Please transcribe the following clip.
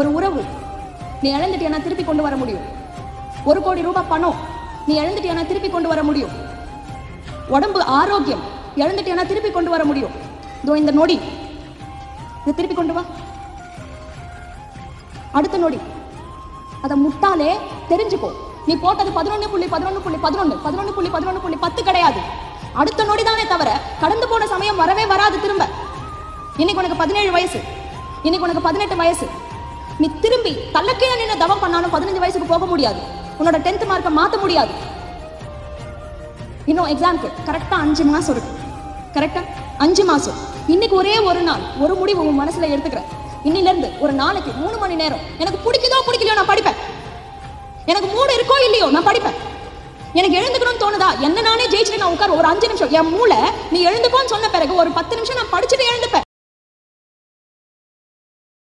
ஒரு உறவு நீ இழந்துட்டியானா திருப்பி கொண்டு வர முடியும். 1 கோடி ரூபாய் பணம் நீ இழந்துட்டியானா திருப்பி கொண்டு வர முடியும். உடம்பு ஆரோக்கியம் இழந்துட்டியானா திருப்பி கொண்டு வர முடியும். இதோ இந்த நொடி இதை திருப்பி கொண்டு வா. அடுத்த நொடி அதை முட்டாளே தெரிஞ்சுக்கோ, நீ போட்டது 11.11.11 கிடையாது. அடுத்த நொடி தானே தவிர கடந்து போன சமயம் வரவே வராது திரும்ப. இன்னைக்கு உனக்கு 17 வயசு, இன்னைக்கு உனக்கு 18 வயசு. நீ திரும்பி தள்ளக்கீழ நின்று தவம் பண்ணாலும் 15 வயசுக்கு போக முடியாது. உன்னோட 10th மார்க்கை மாற்ற முடியாது. இன்னும் எக்ஸாம்க்கு கரெக்டா 5 மாசம் இருக்கு. கரெக்டா 5 மாசம். இன்னைக்கு ஒரே ஒரு நாள் ஒரு முடிவு உன் மனசுல எடுத்துக்கிற. இன்னில இருந்து ஒரு நாளைக்கு 3 மணி நேரம் எனக்கு பிடிக்குதோ பிடிக்கலையோ நான் படிப்பேன். எனக்கு மூடு இருக்கோ இல்லையோ நான் படிப்பேன். எனக்கு எழுந்துக்கணும்னு தோணுதா, என்ன நானே ஜெயிச்சுட்டு நான் உட்கார ஒரு 5 நிமிஷம் என் மூளை நீ எழுந்துக்கோன்னு சொன்ன பிறகு ஒரு 10 நிமிஷம் நான் படிச்சுட்டு எழுந்துப்பேன்.